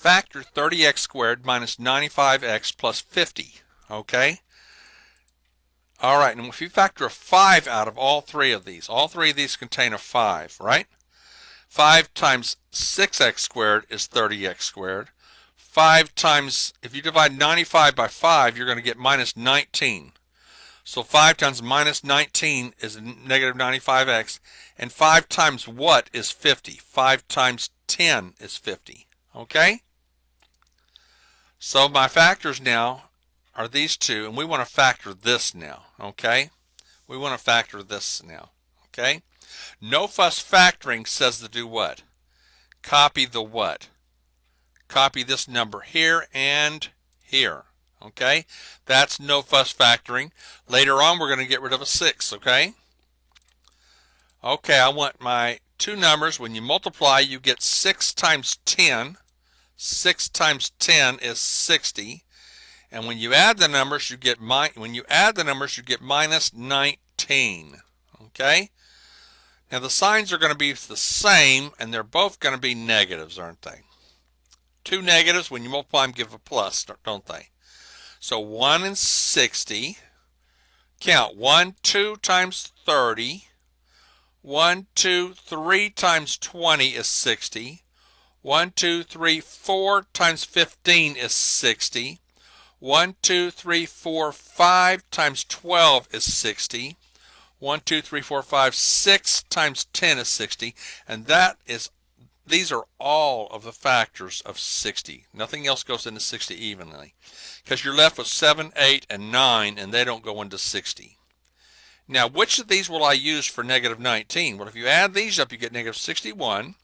factor 30x squared minus 95x plus 50, okay? All right, and if you factor a 5 out of all three of these contain a 5, right? 5 times 6x squared is 30x squared. 5 times, if you divide 95 by 5, you're going to get minus 19. So 5 times minus 19 is negative 95x. And 5 times what is 50? 5 times 10 is 50. Okay? So my factors now are these two, and we want to factor this now. Okay? We want to factor this now. Okay? No fuss factoring says to do what? Copy the what? Copy this number here and here. Okay? That's no fuss factoring. Later on, we're going to get rid of a 6. Okay? Okay, I want my two numbers. When you multiply, you get 6 times 10. 6 times 10 is 60. And when you add the numbers, you get minus 19. Okay? Now the signs are going to be the same, and they're both going to be negatives, aren't they? Two negatives, when you multiply them, give a plus, don't they? So 1 and 60. Count 1, 2 times 30. 1, 2, 3 times 20 is 60. 1, 2, 3, 4 times 15 is 60. 1, 2, 3, 4, 5 times 12 is 60. 1, 2, 3, 4, 5, 6 times 10 is 60. And these are all of the factors of 60. Nothing else goes into 60 evenly. Because you're left with 7, 8, and 9, and they don't go into 60. Now, which of these will I use for negative 19? Well, if you add these up, you get negative 61,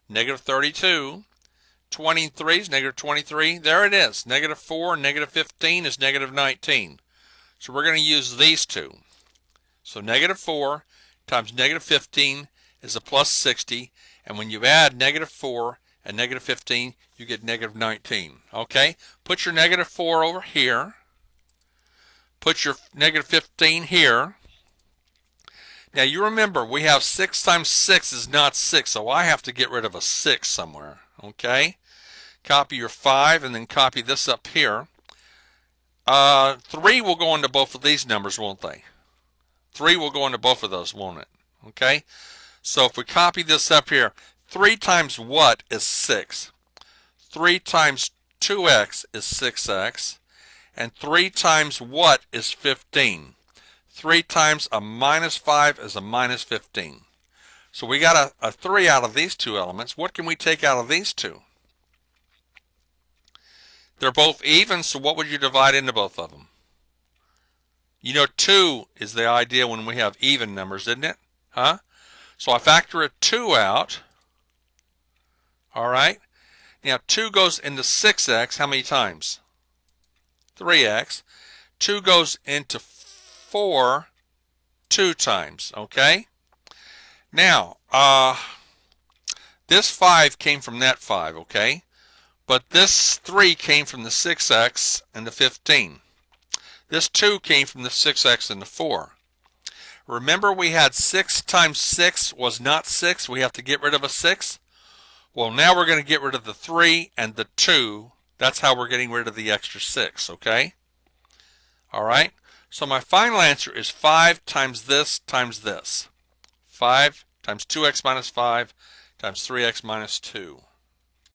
negative 32, 23 is negative 23. There it is. Negative 4 and negative 15 is negative 19. So we're going to use these two. So negative 4 times negative 15 is a plus 60. And when you add negative 4 and negative 15, you get negative 19. Okay? Put your negative 4 over here. Put your negative 15 here. Now you remember, we have 6 times 6 is not 6, so I have to get rid of a 6 somewhere. Okay? Copy your 5 and then copy this up here. 3 will go into both of these numbers, won't they? 3 will go into both of those, won't it? Okay? So if we copy this up here, 3 times what is 6? 3 times 2x is 6x. And 3 times what is 15? 3 times a minus 5 is a minus 15. So we got a 3 out of these two elements. What can we take out of these two? They're both even, so what would you divide into both of them? You know 2 is the idea when we have even numbers, isn't it? Huh? So I factor a 2 out. All right. Now 2 goes into 6x how many times? 3x. 2 goes into 4 2 times. Okay. Now this 5 came from that 5. Okay. But this 3 came from the 6x and the 15. This 2 came from the 6x and the 4. Remember we had 6 times 6 was not 6. We have to get rid of a 6. Well, now we're going to get rid of the 3 and the 2. That's how we're getting rid of the extra 6, okay? All right? So my final answer is 5 times this times this. 5 times 2x minus 5 times 3x minus 2.